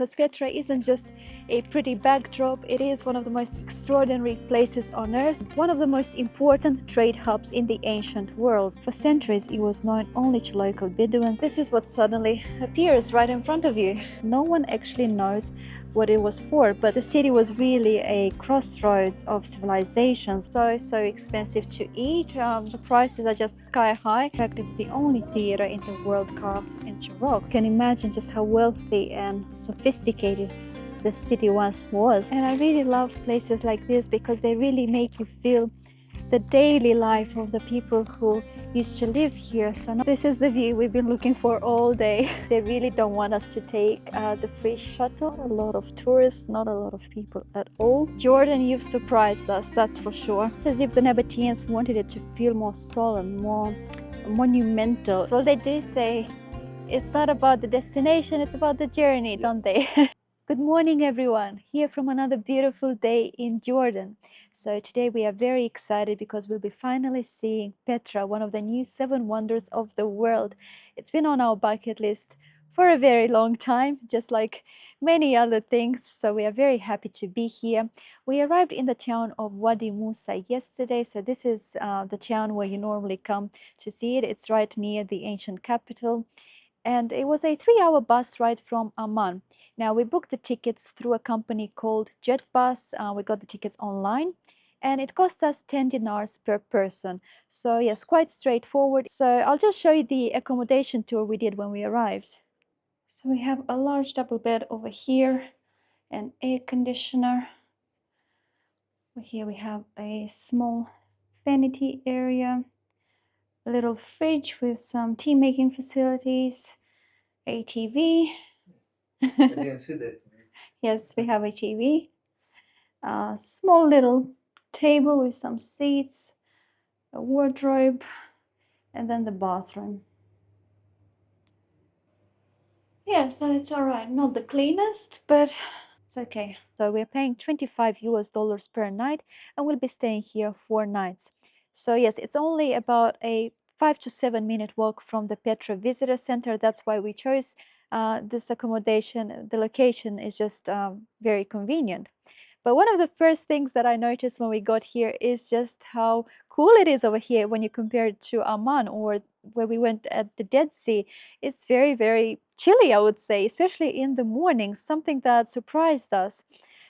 Because Petra isn't just a pretty backdrop, it is one of the most extraordinary places on earth, one of the most important trade hubs in the ancient world. For centuries, it was known only to local Bedouins. This is what suddenly appears right in front of you. No one actually knows what it was for, but the city was really a crossroads of civilizations. So expensive to eat. The prices are just sky high. In fact, it's the only theater in the world carved into rock. You can imagine just how wealthy and sophisticated the city once was. And I really love places like this because they really make you feel the daily life of the people who used to live here. So this is the view we've been looking for all day. They really don't want us to take the free shuttle. A lot of tourists, not a lot of people at all. Jordan, you've surprised us, that's for sure. It's as if the Nabataeans wanted it to feel more solemn, more monumental. Well, they do say it's not about the destination, it's about the journey, yes. Don't they? Good morning, everyone. Here from another beautiful day in Jordan. So today we are very excited because we'll be finally seeing Petra, one of the new 7 wonders of the world. It's been on our bucket list for a very long time, just like many other things. So we are very happy to be here. We arrived in the town of Wadi Musa yesterday. So this is the town where you normally come to see it. It's right near the ancient capital. And it was a 3-hour bus ride from Amman. Now, we booked the tickets through a company called JetBus. We got the tickets online, and it cost us 10 dinars per person. So yes, quite straightforward. So I'll just show you the accommodation tour we did when we arrived. So we have a large double bed over here, an air conditioner. Here we have a small vanity area, a little fridge with some tea making facilities, a TV. I didn't see that. Yes, we have a TV. A small little table with some seats, a wardrobe, and then the bathroom. Yeah, so it's all right. Not the cleanest, but it's okay. So we're paying $25 per night, and we'll be staying here 4 nights. So yes, it's only about a 5 to 7 minute walk from the Petra Visitor Center. That's why we chose this accommodation. The location is just very convenient. But one of the first things that I noticed when we got here is just how cool it is over here when you compare it to Amman or where we went at the Dead Sea. It's very, very chilly, I would say, especially in the morning, something that surprised us.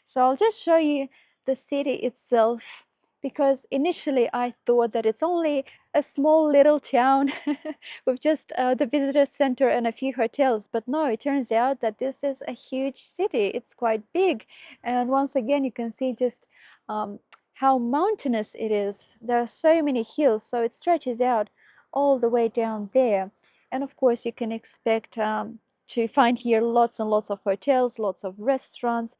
So I'll just show you the city itself, because initially I thought that it's only a small little town with just the visitor center and a few hotels. But no, it turns out that this is a huge city. It's quite big. And once again, you can see just how mountainous it is. There are so many hills, so it stretches out all the way down there. And of course, you can expect to find here lots and lots of hotels, lots of restaurants.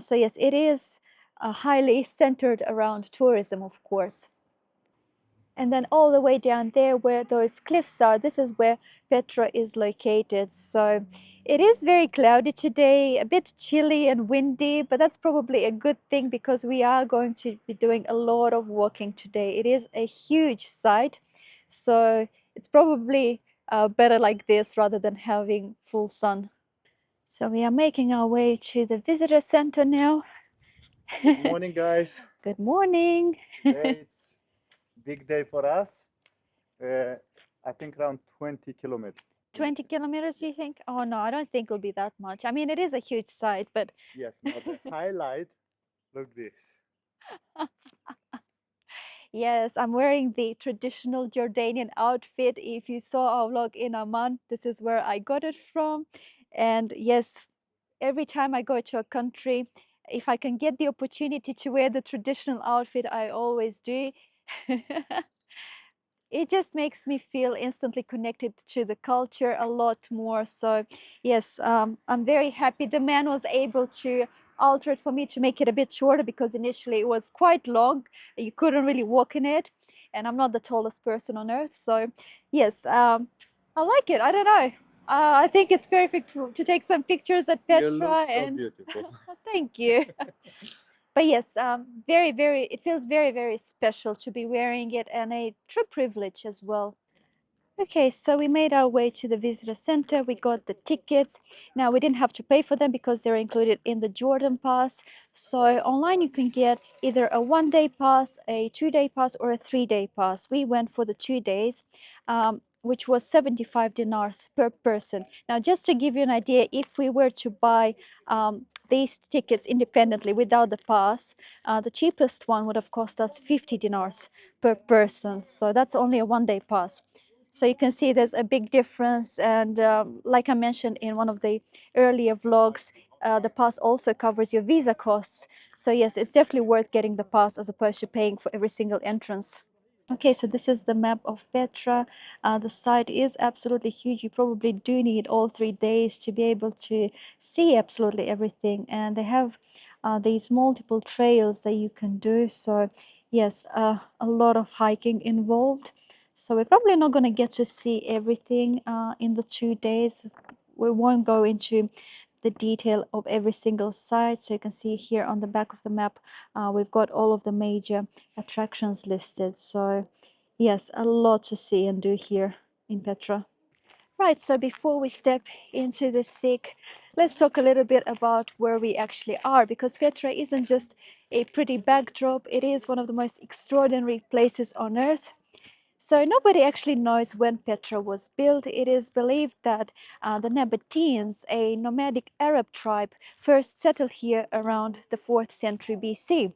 So yes, it is highly centered around tourism, of course. And then all the way down there where those cliffs are, this is where Petra is located. So it is very cloudy today, a bit chilly and windy, but that's probably a good thing because we are going to be doing a lot of walking today. It is a huge site, so it's probably better like this rather than having full sun. So we are making our way to the visitor center now. Good morning, guys. Good morning. Today it's big day for us. I think around 20 kilometers. 20 kilometers, you Yes. think? Oh no, I don't think it'll be that much. I mean, it is a huge site, but Yes, now the highlight, look this. yes, I'm wearing the traditional Jordanian outfit. If you saw our vlog in Amman, this is where I got it from. And yes, every time I go to a country, if I can get the opportunity to wear the traditional outfit, I always do. It just makes me feel instantly connected to the culture a lot more. So yes, I'm very happy the man was able to alter it for me to make it a bit shorter, because initially it was quite long. You couldn't really walk in it, and I'm not the tallest person on earth. So yes, I like it. I don't know. I think it's perfect to take some pictures at Petra. You look so and beautiful. Thank you. But yes, it feels very, very special to be wearing it, and a true privilege as well. Okay, so we made our way to the visitor center. We got the tickets. Now we didn't have to pay for them because they're included in the Jordan pass. So online you can get either a 1-day pass, a 2-day pass, or a 3-day pass. We went for the 2 days, which was 75 dinars per person. Now, just to give you an idea, if we were to buy these tickets independently without the pass, the cheapest one would have cost us 50 dinars per person. So that's only a 1-day pass. So you can see there's a big difference. And like I mentioned in one of the earlier vlogs, the pass also covers your visa costs. So yes, it's definitely worth getting the pass as opposed to paying for every single entrance. Okay, so this is the map of Petra. The site is absolutely huge. You probably do need all 3 days to be able to see absolutely everything. And they have these multiple trails that you can do. So yes, a lot of hiking involved. So we're probably not going to get to see everything in the 2 days. We won't go into the detail of every single site. So you can see here on the back of the map, we've got all of the major attractions listed. So yes, a lot to see and do here in Petra. Right, so before we step into the sick, let's talk a little bit about where we actually are, because Petra isn't just a pretty backdrop, it is one of the most extraordinary places on earth. So nobody actually knows when Petra was built. It is believed that the Nabataeans, a nomadic Arab tribe, first settled here around the 4th century BC.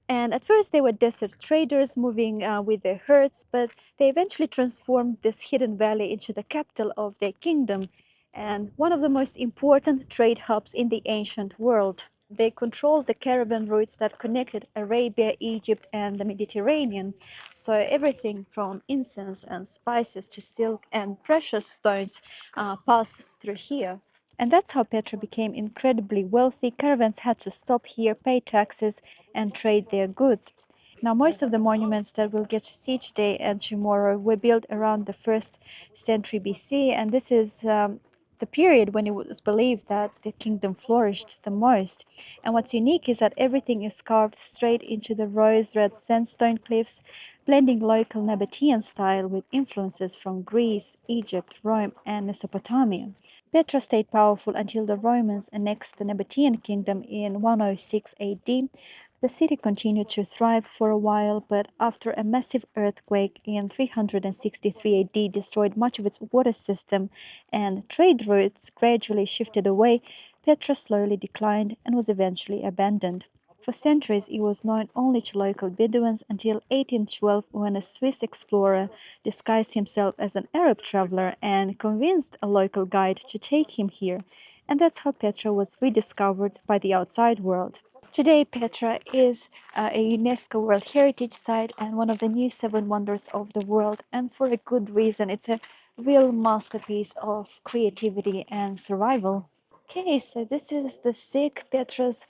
And at first they were desert traders moving with their herds, but they eventually transformed this hidden valley into the capital of their kingdom and one of the most important trade hubs in the ancient world. They controlled the caravan routes that connected Arabia, Egypt, and the Mediterranean. So everything from incense and spices to silk and precious stones passed through here. And that's how Petra became incredibly wealthy. Caravans had to stop here, pay taxes, and trade their goods. Now, most of the monuments that we'll get to see today and tomorrow were built around the 1st century BC, and this is the period when it was believed that the kingdom flourished the most. And what's unique is that everything is carved straight into the rose red sandstone cliffs, blending local Nabataean style with influences from Greece, Egypt, Rome, and Mesopotamia. Petra stayed powerful until the Romans annexed the Nabataean kingdom in 106 AD. The city continued to thrive for a while, but after a massive earthquake in 363 AD destroyed much of its water system and trade routes gradually shifted away, Petra slowly declined and was eventually abandoned. For centuries, it was known only to local Bedouins until 1812, when a Swiss explorer disguised himself as an Arab traveler and convinced a local guide to take him here. And that's how Petra was rediscovered by the outside world. Today, Petra is a UNESCO World Heritage Site and one of the new 7 wonders of the world, and for a good reason. It's a real masterpiece of creativity and survival. Okay, so this is the Sick Petra's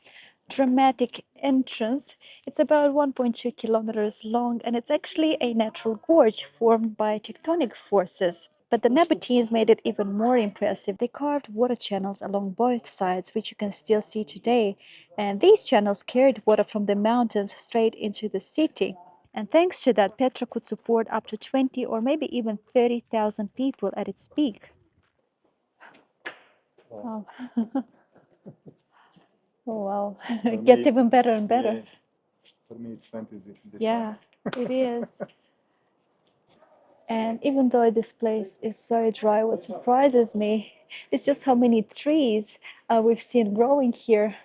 dramatic entrance. It's about 1.2 kilometers long, and it's actually a natural gorge formed by tectonic forces. But the Nabataeans made it even more impressive. They carved water channels along both sides, which you can still see today. And these channels carried water from the mountains straight into the city. And thanks to that, Petra could support up to 20 or maybe even 30,000 people at its peak. Wow. Oh, wow. It gets even better and better. Yeah, for me, it's fantasy. Yeah, it is. And even though this place is so dry, what surprises me is just how many trees we've seen growing here,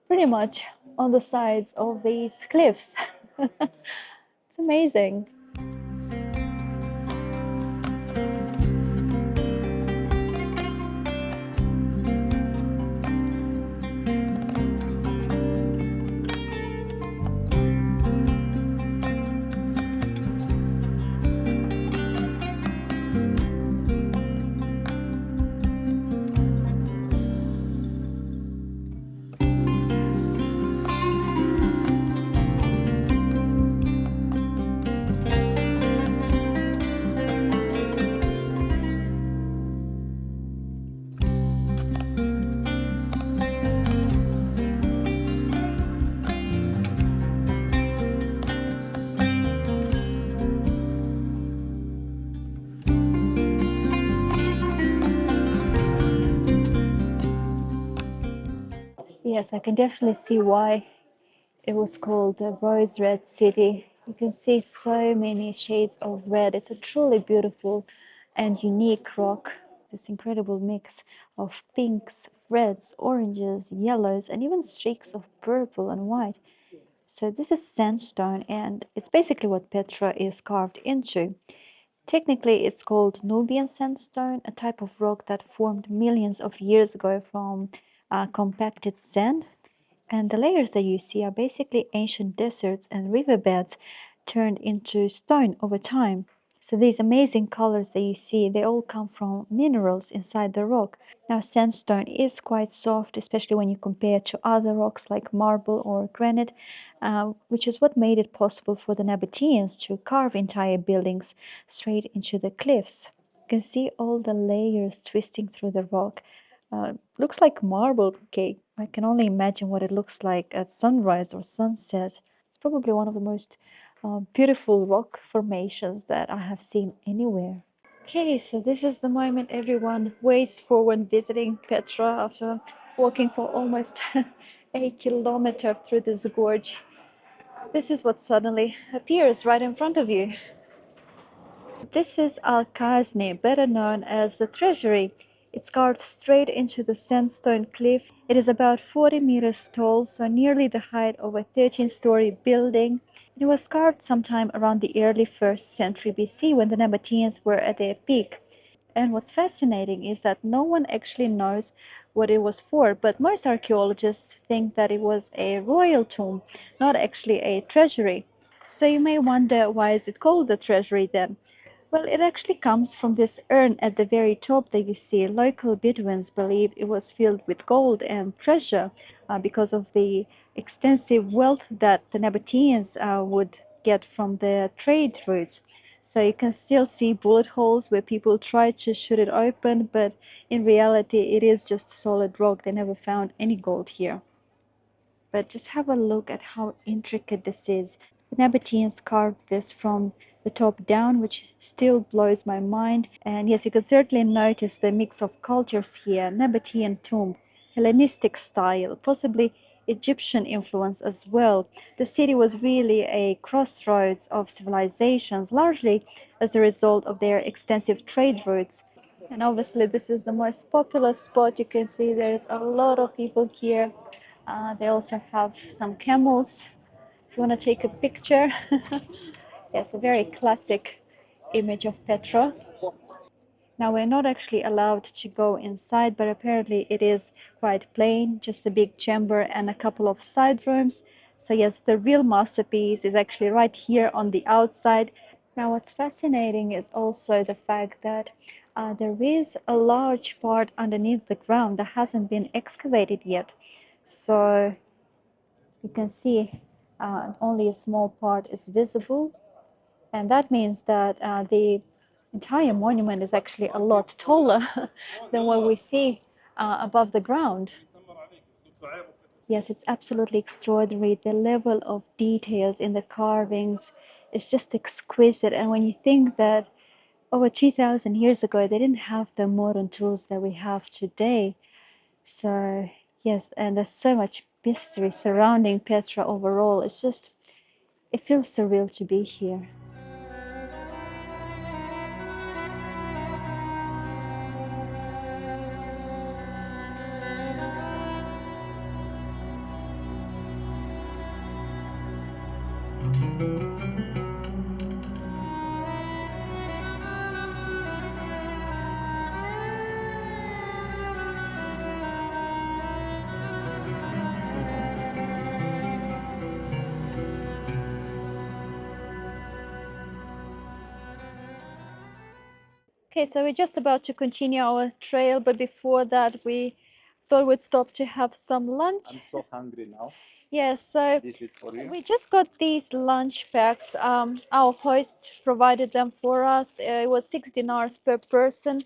pretty much on the sides of these cliffs. It's amazing. Yes, I can definitely see why it was called the Rose Red City. You can see so many shades of red. It's a truly beautiful and unique rock. This incredible mix of pinks, reds, oranges, yellows, and even streaks of purple and white. So this is sandstone, and it's basically what Petra is carved into. Technically, it's called Nubian sandstone, a type of rock that formed millions of years ago from compacted sand. And the layers that you see are basically ancient deserts and riverbeds turned into stone over time. So these amazing colors that you see, they all come from minerals inside the rock. Now, sandstone is quite soft, especially when you compare it to other rocks like marble or granite, which is what made it possible for the Nabataeans to carve entire buildings straight into the cliffs. You can see all the layers twisting through the rock. Looks like marble cake. I can only imagine what it looks like at sunrise or sunset. It's probably one of the most beautiful rock formations that I have seen anywhere. Okay, so this is the moment everyone waits for when visiting Petra after walking for almost a kilometer through this gorge. This is what suddenly appears right in front of you. This is Al-Khubtha, better known as the Treasury. It's carved straight into the sandstone cliff. It is about 40 meters tall, so nearly the height of a 13-story building. It was carved sometime around the early 1st century BC when the Nabataeans were at their peak. And what's fascinating is that no one actually knows what it was for, but most archaeologists think that it was a royal tomb, not actually a treasury. So you may wonder, why is it called the treasury then? Well, it actually comes from this urn at the very top that you see. Local Bedouins believed it was filled with gold and treasure because of the extensive wealth that the Nabataeans would get from the trade routes. So you can still see bullet holes where people tried to shoot it open, but in reality, it is just solid rock. They never found any gold here. But just have a look at how intricate this is. The Nabataeans carved this from the top down, which still blows my mind. And yes, you can certainly notice the mix of cultures here. Nabataean tomb, Hellenistic style, possibly Egyptian influence as well. The city was really a crossroads of civilizations, largely as a result of their extensive trade routes. And obviously, this is the most popular spot. You can see there's a lot of people here. They also have some camels if you want to take a picture. Yes, a very classic image of Petra. Now, we're not actually allowed to go inside, but apparently it is quite plain, just a big chamber and a couple of side rooms. So yes, the real masterpiece is actually right here on the outside. Now, what's fascinating is also the fact that there is a large part underneath the ground that hasn't been excavated yet. So you can see only a small part is visible, and that means that the entire monument is actually a lot taller than what we see above the ground. Yes, it's absolutely extraordinary. The level of details in the carvings is just exquisite. And when you think that over 2,000 years ago, they didn't have the modern tools that we have today. So, yes, and there's so much mystery surrounding Petra overall. It's just, it feels surreal to be here. Okay, so we're just about to continue our trail, but before that, we thought we'd stop to have some lunch. I'm so hungry now. Yes, so This is for you. we just got these lunch packs. Our host provided them for us. It was 6 dinars per person.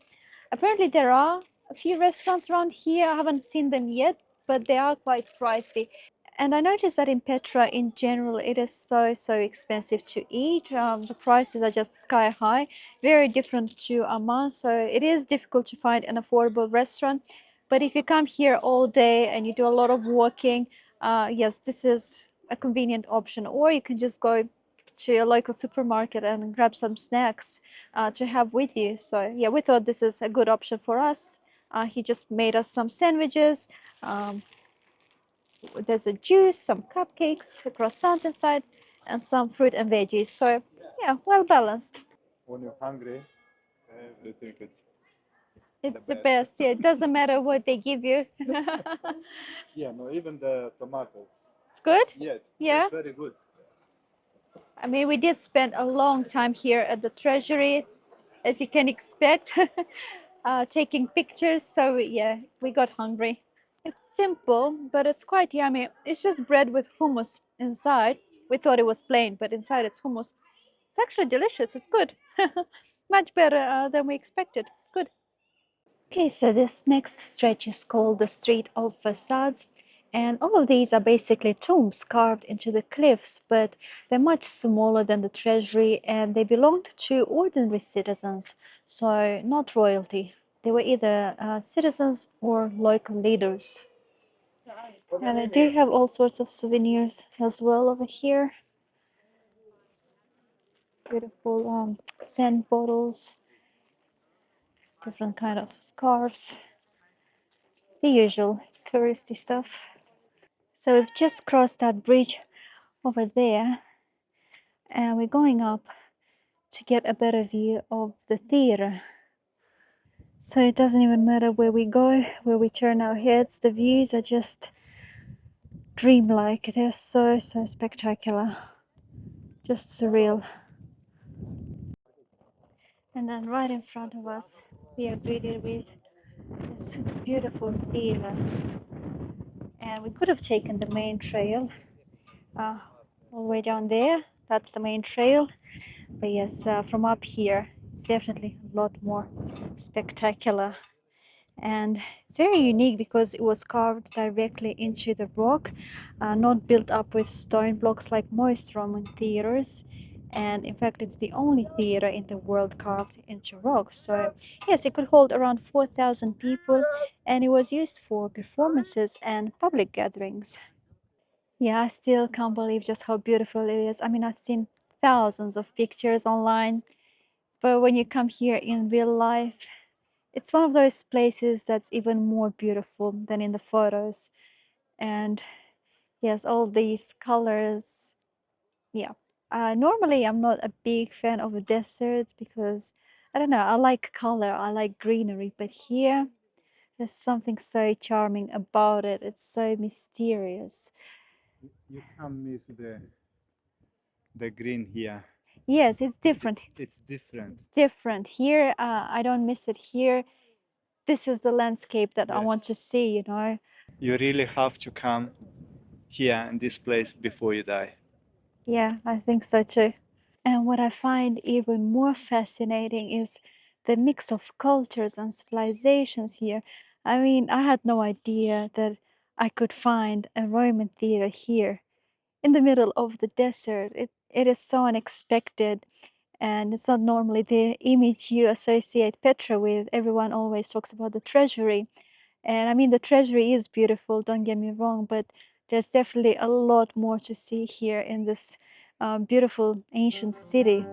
Apparently, there are a few restaurants around here. I haven't seen them yet, but they are quite pricey. And I noticed that in Petra, in general, it is so expensive to eat. The prices are just sky high, very different to Amman. So it is difficult to find an affordable restaurant. But if you come here all day and you do a lot of walking, yes, this is a convenient option. Or you can just go to your local supermarket and grab some snacks to have with you. So yeah, we thought this is a good option for us. He just made us some sandwiches. Um, there's a juice, some cupcakes, a croissant inside, and some fruit and veggies. So yeah, well balanced. When you're hungry, everything It's the best. best. Yeah, it doesn't matter what they give you. Yeah, no, even the tomatoes. It's good. Yeah, Yeah. it's very good. I mean, we did spend a long time here at the Treasury, as you can expect, taking pictures. So yeah, we got hungry. It's simple, but it's quite yummy. It's just bread with hummus inside. We thought it was plain, but inside it's hummus. It's actually delicious. It's good. Much better than we expected. It's good. Okay, so this next stretch is called the Street of Facades, and all of these are basically tombs carved into the cliffs, but they're much smaller than the treasury and they belonged to ordinary citizens, so not royalty. They were either citizens or local leaders. And I do have all sorts of souvenirs as well over here. Beautiful scent bottles, different kind of scarves, the usual touristy stuff. So we've just crossed that bridge over there and we're going up to get a better view of the theater. So it doesn't even matter where we go, where we turn our heads, the views are just dreamlike. They're so spectacular, just surreal. And then right in front of us, we are greeted with this beautiful theater. And we could have taken the main trail all the way down there. That's the main trail. But yes, from up here, it's definitely a lot more spectacular. And it's very unique because it was carved directly into the rock, not built up with stone blocks like most Roman theaters. And in fact, it's the only theater in the world carved into rock. So yes, it could hold around 4,000 people, and it was used for performances and public gatherings. Yeah, I still can't believe just how beautiful it is. I mean, I've seen thousands of pictures online, but when you come here in real life, it's one of those places that's even more beautiful than in the photos. And yes, all these colors. Yeah. Normally, I'm not a big fan of deserts because I don't know, I like color, I like greenery, but here there's something so charming about it. It's so mysterious. You can't miss the green here. Yes, it's different. It's different. It's different. Here, I don't miss it here. This is the landscape that I want to Yes. see, you know. You really have to come here in this place before you die. Yeah, I think so too. And what I find even more fascinating is the mix of cultures and civilizations here. I mean, I had no idea that I could find a Roman theater here in the middle of the desert. It is so unexpected, and it's not normally the image you associate Petra with. Everyone always talks about the treasury. And I mean, the treasury is beautiful, don't get me wrong, but there's definitely a lot more to see here in this beautiful ancient city.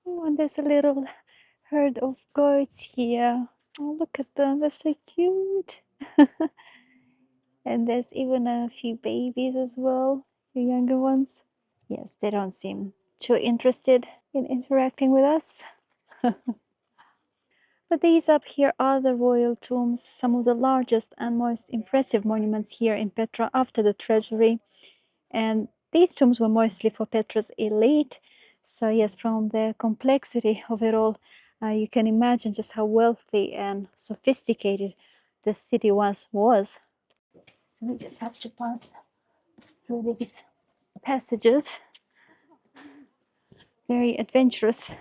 Oh, and there's a little herd of goats here. Oh, look at them, they're so cute. And there's even a few babies as well, the younger ones. Yes, they don't seem too interested in interacting with us. But these up here are the royal tombs, some of the largest and most impressive monuments here in Petra after the Treasury. And these tombs were mostly for Petra's elite. So yes, from the complexity of it all, you can imagine just how wealthy and sophisticated the city once was. So we just have to pass through these passages. Very adventurous.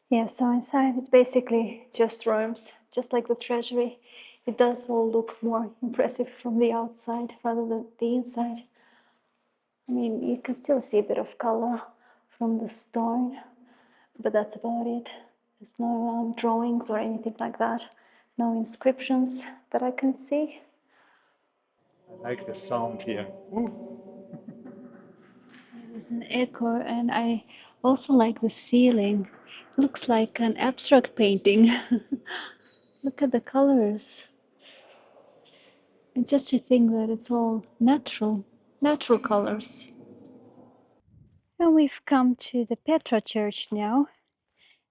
Yeah, so inside it's basically just rooms, just like the Treasury. It does all look more impressive from the outside rather than the inside. I mean, you can still see a bit of color from the stone, but that's about it. There's no drawings or anything like that. No inscriptions that I can see. I like the sound here. Ooh. There's an echo, and I also like the ceiling. It looks like an abstract painting. Look at the colors. And just to think that it's all natural colors. And we've come to the Petra church now.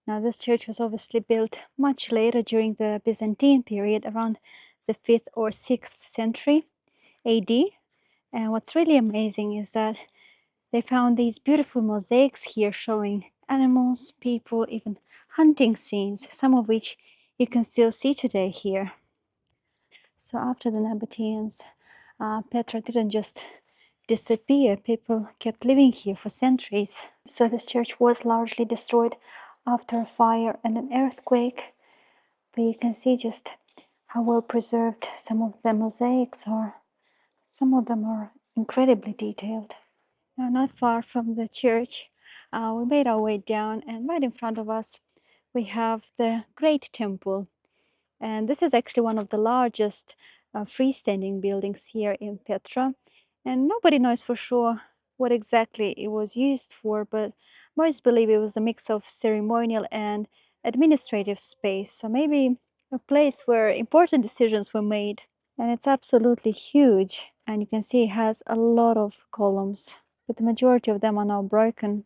Now, this church was obviously built much later during the Byzantine period, around the 5th or 6th century AD. And what's really amazing is that they found these beautiful mosaics here showing animals, people, even hunting scenes, some of which you can still see today here. So after the Nabataeans, Petra didn't just disappear. People kept living here for centuries. So this church was largely destroyed after a fire and an earthquake. But you can see just how well preserved some of the mosaics are. Some of them are incredibly detailed. Now, not far from the church, we made our way down, and right in front of us, we have the Great Temple. And this is actually one of the largest freestanding buildings here in Petra. And nobody knows for sure what exactly it was used for, but most believe it was a mix of ceremonial and administrative space. So maybe a place where important decisions were made. And it's absolutely huge. And you can see it has a lot of columns, but the majority of them are now broken.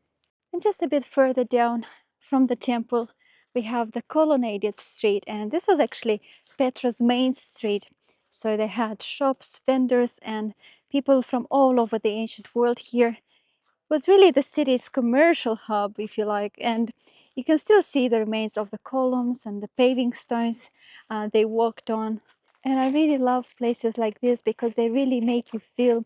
And just a bit further down from the temple, we have the colonnaded street. And this was actually Petra's main street. So they had shops, vendors, and people from all over the ancient world here. It was really the city's commercial hub, if you like. And you can still see the remains of the columns and the paving stones they walked on. And I really love places like this because they really make you feel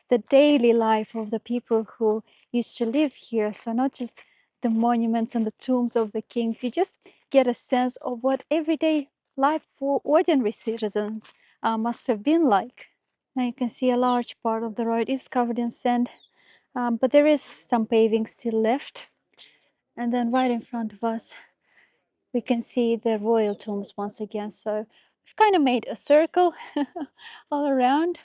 the daily life of the people who used to live here. So not just the monuments and the tombs of the kings, you just get a sense of what everyday life for ordinary citizens must have been like. Now you can see a large part of the road is covered in sand, but there is some paving still left. And then right in front of us, we can see the royal tombs once again. So we've kind of made a circle all around,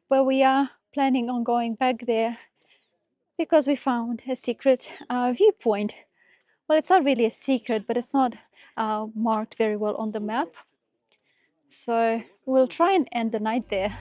but we are planning on going back there because we found a secret viewpoint. Well, it's not really a secret, but it's not marked very well on the map. So we'll try and end the night there.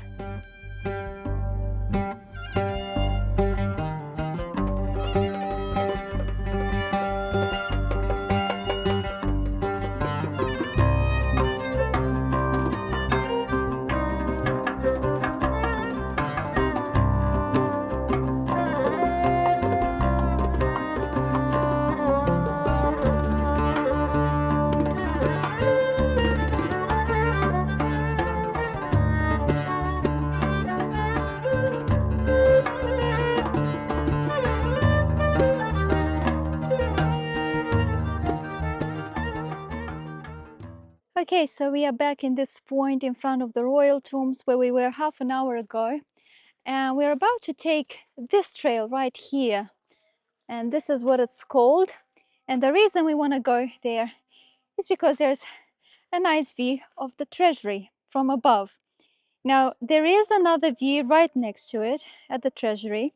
Okay, so we are back in this point in front of the royal tombs where we were half an hour ago. And we're about to take this trail right here. And this is what it's called. And the reason we want to go there is because there's a nice view of the Treasury from above. Now, there is another view right next to it at the Treasury,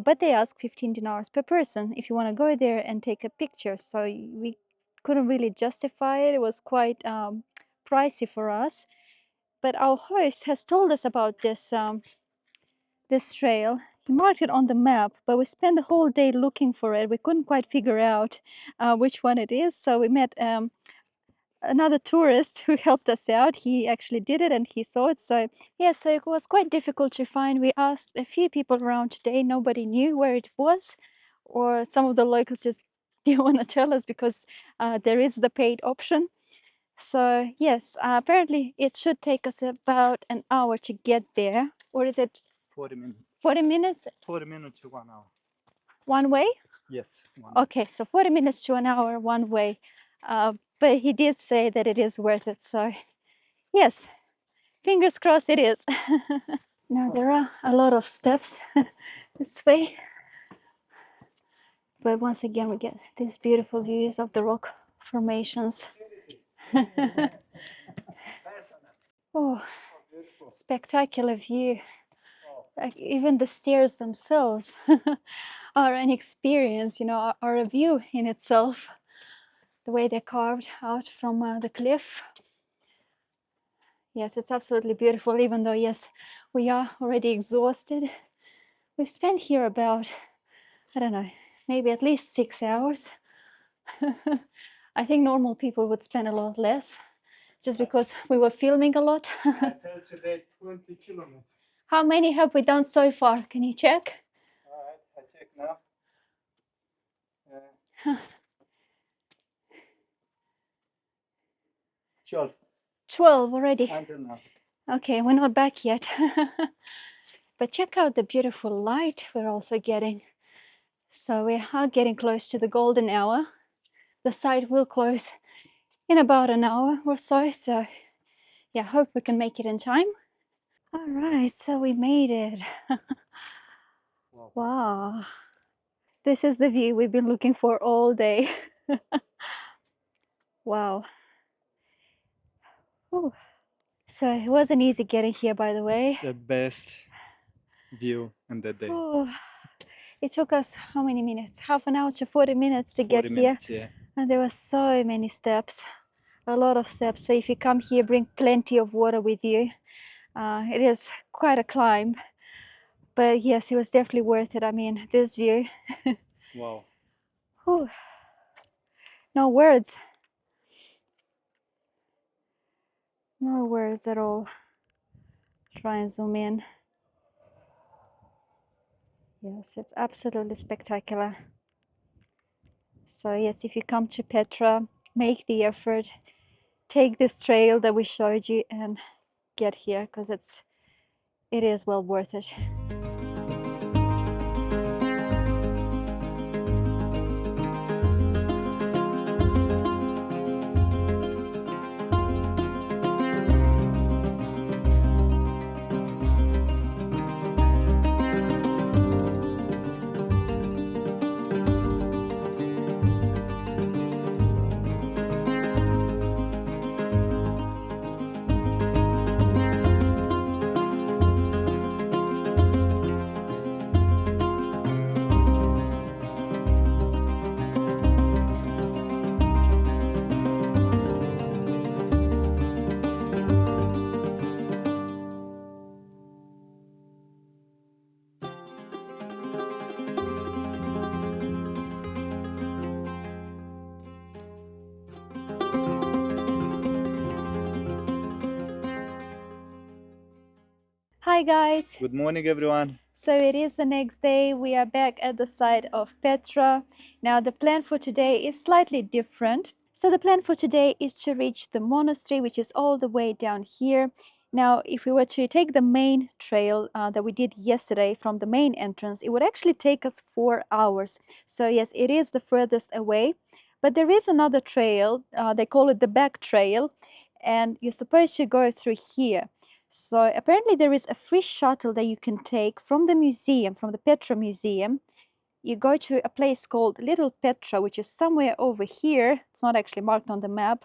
but they ask 15 dinars per person if you want to go there and take a picture. So we couldn't really justify it. It was quite pricey for us. But our host has told us about this, this trail. He marked it on the map, but we spent the whole day looking for it. We couldn't quite figure out which one it is. So we met another tourist who helped us out. He actually did it and he saw it. So yeah, so it was quite difficult to find. We asked a few people around today. Nobody knew where it was, or some of the locals just didn't want to tell us because there is the paid option. So yes, apparently it should take us about an hour to get there. Or is it 40 minutes. 40 minutes? 40 minutes to 1 hour. One way? Yes. Okay, so 40 minutes to an hour one way. But he did say that it is worth it. So yes, fingers crossed it is. Now there are a lot of steps this way. But once again, we get these beautiful views of the rock formations. Oh, spectacular view. Like even the stairs themselves are an experience, you know, are a view in itself. The way they're carved out from the cliff. Yes, it's absolutely beautiful, even though, yes, we are already exhausted. We've spent here about, I don't know, maybe at least 6 hours. I think normal people would spend a lot less, just because we were filming a lot. I tell today 20 kilometers. How many have we done so far? Can you check? All right, I check now. 12. 12 already. Until now. Okay, we're not back yet. But check out the beautiful light we're also getting. So we are getting close to the golden hour. The site will close in about an hour or so. So yeah, hope we can make it in time. All right, so we made it. Wow. This is the view we've been looking for all day. Wow. Ooh. So it wasn't easy getting here, by the way. The best view in the day. Ooh. It took us how many minutes? Half an hour to 40 minutes to get 40 here. minutes, yeah. And there were so many steps, a lot of steps. So if you come here, bring plenty of water with you. It is quite a climb. But yes, it was definitely worth it. I mean, this view. Wow. Whew. No words. No words at all. Try and zoom in. Yes, it's absolutely spectacular. So yes, if you come to Petra, make the effort. Take this trail that we showed you and get here, because it is well worth it. Hi guys! Good morning, everyone. So it is the next day. We are back at the site of Petra. Now the plan for today is slightly different. So the plan for today is to reach the monastery, which is all the way down here. Now, if we were to take the main trail that we did yesterday from the main entrance, it would actually take us 4 hours. So yes, it is the furthest away. But there is another trail, they call it the back trail, and you're supposed to go through here. So apparently there is a free shuttle that you can take from the museum, from the Petra Museum. You go to a place called Little Petra, which is somewhere over here. It's not actually marked on the map,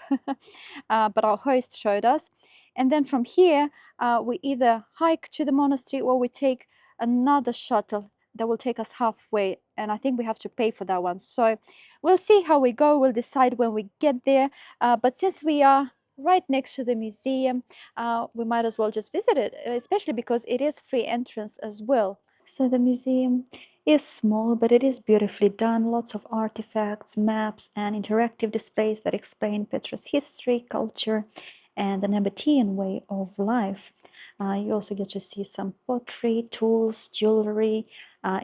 but our host showed us. And then from here, we either hike to the monastery or we take another shuttle that will take us halfway. And I think we have to pay for that one. So we'll see how we go. We'll decide when we get there. But since we are right next to the museum, we might as well just visit it, especially because it is free entrance as well. So the museum is small, but it is beautifully done. Lots of artifacts, maps, and interactive displays that explain Petra's history, culture, and the Nabataean way of life. You also get to see some pottery, tools, jewelry,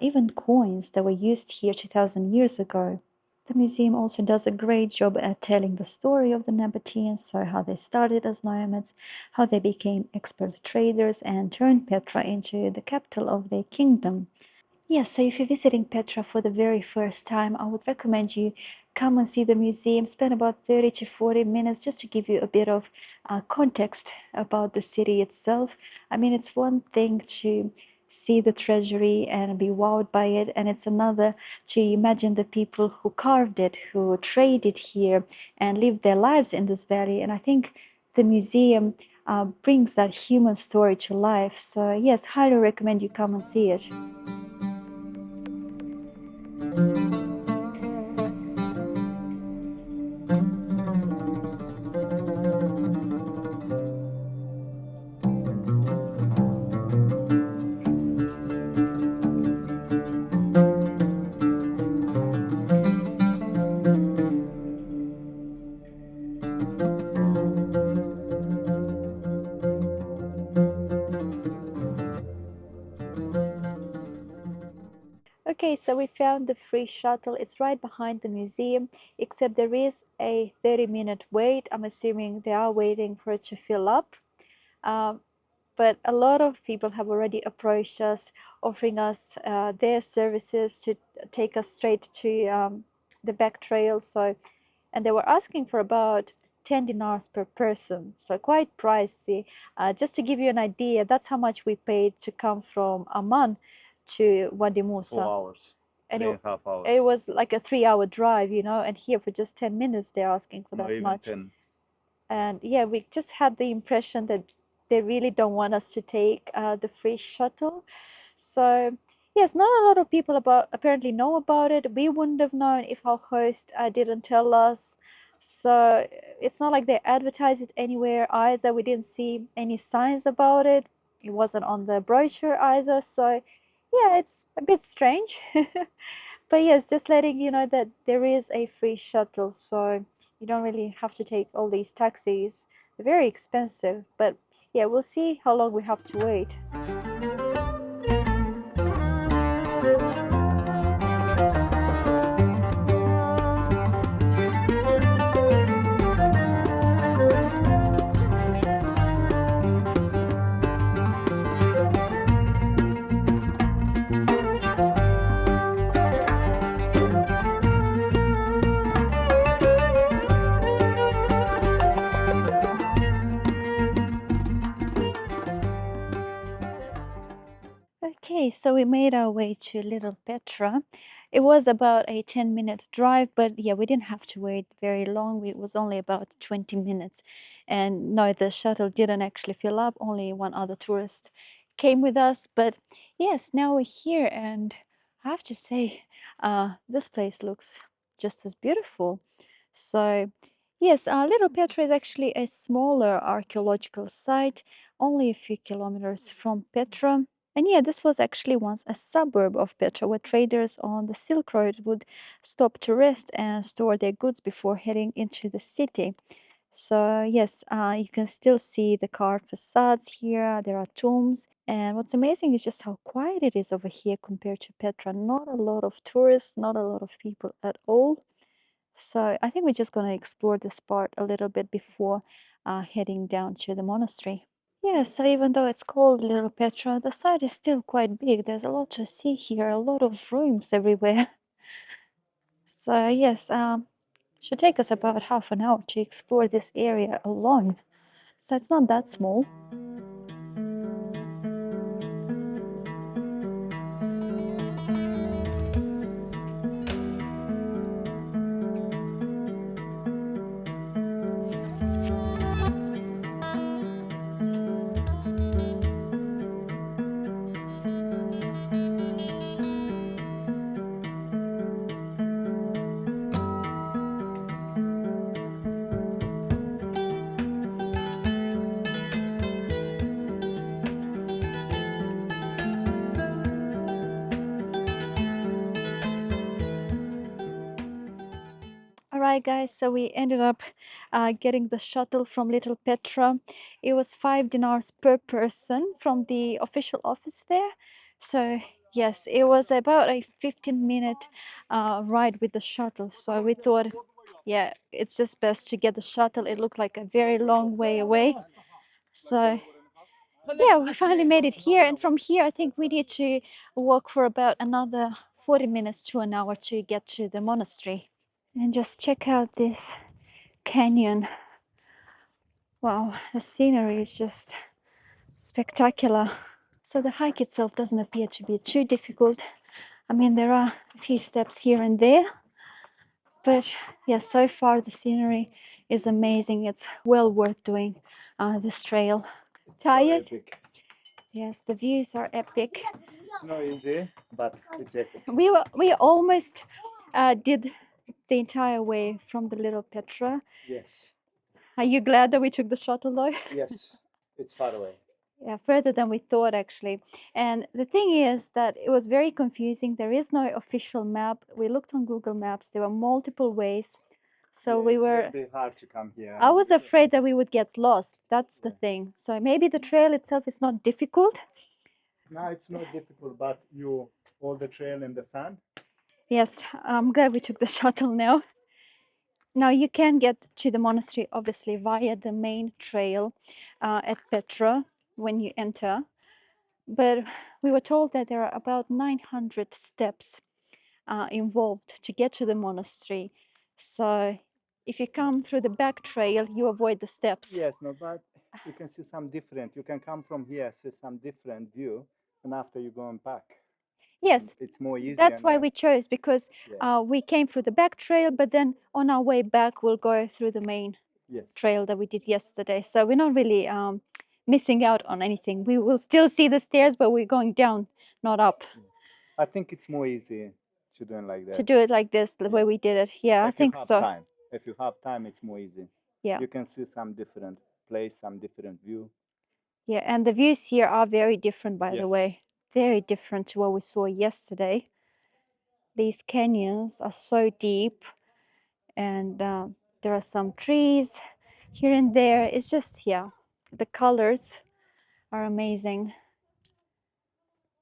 even coins that were used here 2000 years ago. The museum also does a great job at telling the story of the Nabataeans, so how they started as nomads, how they became expert traders and turned Petra into the capital of their kingdom. Yes, so if you're visiting Petra for the very first time, I would recommend you come and see the museum. Spend about 30 to 40 minutes just to give you a bit of context about the city itself. I mean, it's one thing to see the treasury and be wowed by it, and it's another to imagine the people who carved it, who traded here and lived their lives in this valley. And I think the museum brings that human story to life. So yes, highly recommend you come and see it. Okay, so we found the free shuttle. It's right behind the museum, except there is a 30-minute wait. I'm assuming they are waiting for it to fill up. But a lot of people have already approached us, offering us their services to take us straight to the back trail. So, and they were asking for about 10 dinars per person, so quite pricey. Just to give you an idea, that's how much we paid to come from Amman to Wadi Musa. 4 hours, And three and a half hours. it was like a 3-hour drive, you know, and here for just 10 minutes they're asking for Not that even much. 10. And yeah, we just had the impression that they really don't want us to take the free shuttle. So yes, not a lot of people apparently know about it. We wouldn't have known if our host didn't tell us. So it's not like they advertise it anywhere either. We didn't see any signs about it. It wasn't on the brochure either. So yeah, it's a bit strange. But yes, just letting you know that there is a free shuttle, so you don't really have to take all these taxis. They're very expensive, but yeah, we'll see how long we have to wait. Okay, so we made our way to Little Petra. It was about a 10-minute drive, but yeah, we didn't have to wait very long. It was only about 20 minutes. And no, the shuttle didn't actually fill up. Only one other tourist came with us. But yes, now we're here, and I have to say, this place looks just as beautiful. So yes, Little Petra is actually a smaller archaeological site, only a few kilometers from Petra. And yeah, this was actually once a suburb of Petra where traders on the Silk Road would stop to rest and store their goods before heading into the city. So yes, you can still see the carved facades here. There are tombs. And what's amazing is just how quiet it is over here compared to Petra. Not a lot of tourists, not a lot of people at all. So I think we're just going to explore this part a little bit before heading down to the monastery. Yeah, so even though it's called Little Petra, the site is still quite big. There's a lot to see here, a lot of rooms everywhere. So yes, should take us about half an hour to explore this area alone. So it's not that small. Hi guys, so we ended up getting the shuttle from Little Petra. It was 5 dinars per person from the official office there. So yes, it was about a 15-minute ride with the shuttle. So we thought, yeah, it's just best to get the shuttle. It looked like a very long way away. So yeah, we finally made it here, and from here I think we need to walk for about another 40 minutes to an hour to get to the monastery. And just check out this canyon. Wow, the scenery is just spectacular. So the hike itself doesn't appear to be too difficult. I mean, there are a few steps here and there, but yeah, so far the scenery is amazing. It's well worth doing this trail. Tired? So epic. Yes, the views are epic. It's not easy, but it's epic. We almost did the entire way from the Little Petra. Yes. Are you glad that we took the shuttle though? Yes. It's far away. Yeah, further than we thought actually. And the thing is that it was very confusing. There is no official map. We looked on Google Maps. There were multiple ways. So we it's were. a bit hard to come here. I was afraid that we would get lost. That's the Yeah. thing. So maybe the trail itself is not difficult. No, it's not difficult, but you hold the trail in the sun. Yes, I'm glad we took the shuttle now. Now you can get to the monastery obviously via the main trail at Petra when you enter. But we were told that there are about 900 steps involved to get to the monastery. So if you come through the back trail, you avoid the steps. Yes, no, but you can see some different. You can come from here, see some different view, and after you go and back. Yes, it's more easy. that's why we chose, because we came through the back trail, but then on our way back, we'll go through the main trail that we did yesterday. So we're not really missing out on anything. We will still see the stairs, but we're going down, not up. I think it's more easy to do it like that. To do it like this, the way we did it. Yeah, I think so. Time. If you have time, it's more easy. Yeah. You can see some different place, some different view. Yeah, and the views here are very different, by the way. Very different to what we saw yesterday. These canyons are so deep, and there are some trees here and there. It's just, yeah, the colors are amazing.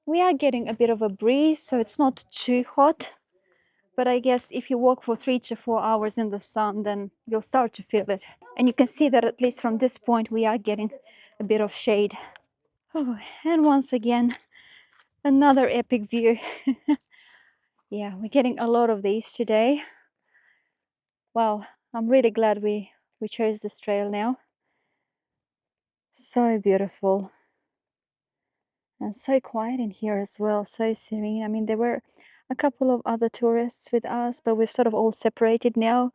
We are getting a bit of a breeze, so it's not too hot. But I guess if you walk for 3 to 4 hours in the sun, then you'll start to feel it. And you can see that at least from this point, we are getting a bit of shade. Oh, and once again, another epic view. Yeah, we're getting a lot of these today. Wow, I'm really glad we chose this trail now. So beautiful. And so quiet in here as well, so serene. I mean, there were a couple of other tourists with us, but we've sort of all separated now.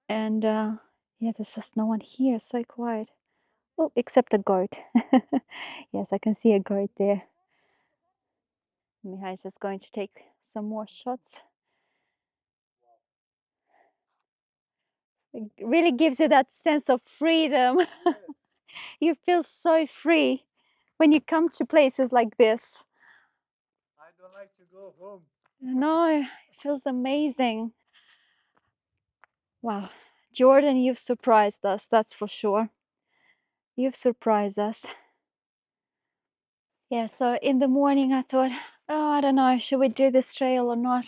And yeah, there's just no one here, so quiet. Oh, except a goat. Yes, I can see a goat there. Mihai is just going to take some more shots. It really gives you that sense of freedom. Yes. You feel so free when you come to places like this. I don't like to go home. No, it feels amazing. Wow, Jordan, you've surprised us, that's for sure. You've surprised us. Yeah, so in the morning I thought, oh, I don't know, should we do this trail or not?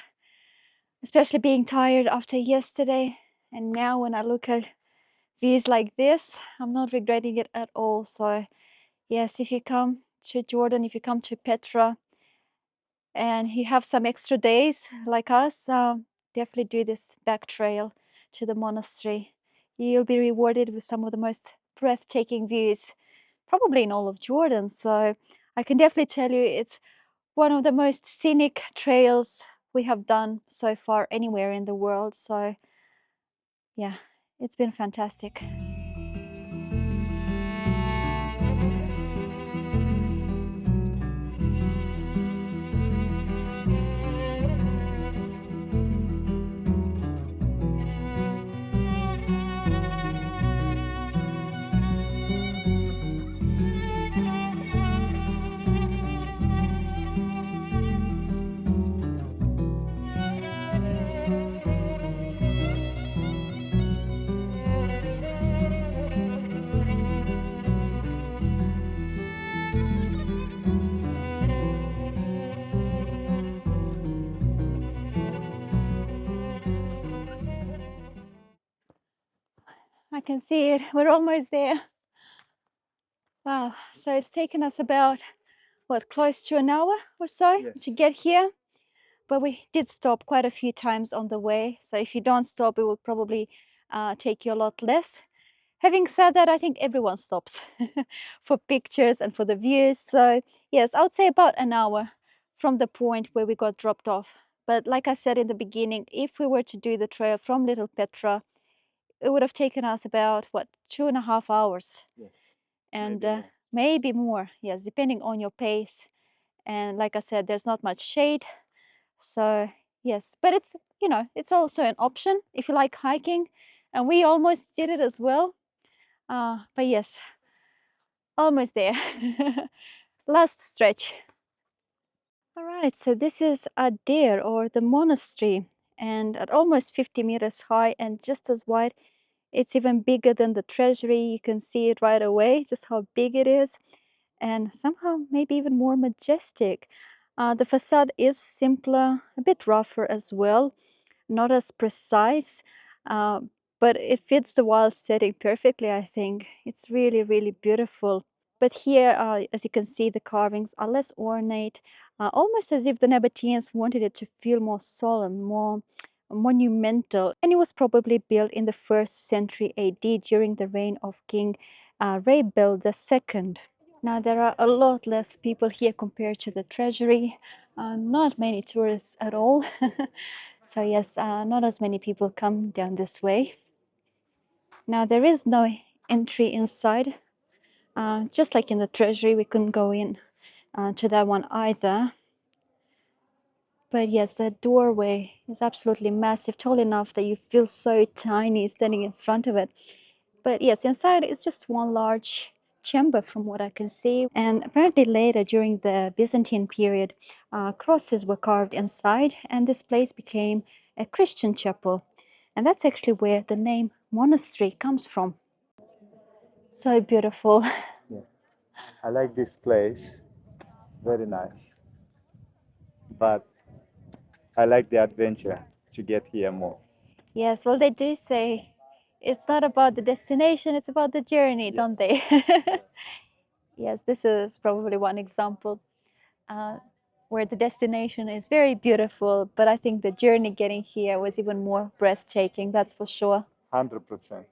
Especially being tired after yesterday. And now when I look at views like this, I'm not regretting it at all. So yes, if you come to Jordan, if you come to Petra and you have some extra days like us, definitely do this back trail to the monastery. You'll be rewarded with some of the most breathtaking views, probably in all of Jordan. So I can definitely tell you it's one of the most scenic trails we have done so far anywhere in the world. So yeah, it's been fantastic. can see it. We're almost there. Wow. So it's taken us about, what, close to an hour or so to get here. But we did stop quite a few times on the way. So if you don't stop, it will probably take you a lot less. Having said that, I think everyone stops for pictures and for the views. So yes, I would say about an hour from the point where we got dropped off. But like I said in the beginning, if we were to do the trail from Little Petra, it would have taken us about, what, 2.5 hours? Yes. And Maybe more. maybe more, yes, depending on your pace. And like I said, there's not much shade. So yes, but it's, you know, it's also an option if you like hiking. And we almost did it as well. But yes, almost there. Last stretch. All right, so this is a Deir, or the monastery, and at almost 50 meters high and just as wide. It's even bigger than the Treasury. You can see it right away, just how big it is, and somehow maybe even more majestic. The facade is simpler, a bit rougher as well, not as precise, uh, but it fits the wild setting perfectly, I think. It's really, really beautiful. But here, as you can see, the carvings are less ornate, almost as if the Nabataeans wanted it to feel more solemn, more monumental. And it was probably built in the 1st century AD during the reign of King Raibel II. Now, there are a lot less people here compared to the Treasury. Not many tourists at all. So yes, not as many people come down this way. Now, there is no entry inside. Just like in the Treasury, we couldn't go in to that one either. But yes, the doorway is absolutely massive, tall enough that you feel so tiny standing in front of it. But yes, inside it's just one large chamber from what I can see. And apparently later, during the Byzantine period, crosses were carved inside, and this place became a Christian chapel. And that's actually where the name monastery comes from. So beautiful. Yeah. I like this place. Very nice. But I like the adventure to get here more. Yes, well, they do say it's not about the destination, it's about the journey, don't they? Yes, this is probably one example where the destination is very beautiful, but I think the journey getting here was even more breathtaking, that's for sure. 100%.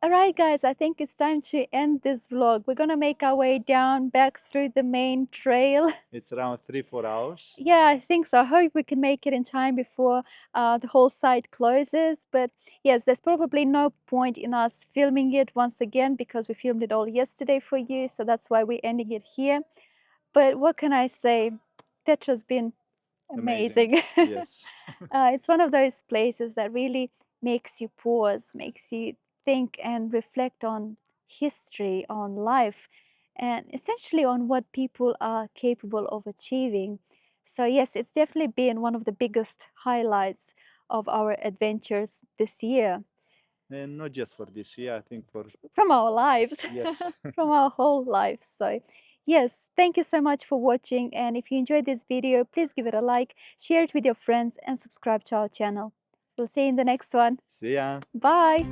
All right, guys, I think it's time to end this vlog. We're gonna make our way down back through the main trail. It's around 3-4 hours. Yeah, I think so. I hope we can make it in time before the whole site closes. But yes, there's probably no point in us filming it once again because we filmed it all yesterday for you. So that's why we're ending it here. But what can I say? Petra's been amazing. Yes. It's one of those places that really makes you pause, makes you think and reflect on history, on life, and essentially on what people are capable of achieving. So yes, it's definitely been one of the biggest highlights of our adventures this year. And not just for this year, I think From our lives. Yes. From our whole lives. So yes, thank you so much for watching, and if you enjoyed this video, please give it a like, share it with your friends, and subscribe to our channel. We'll see you in the next one. See ya. Bye.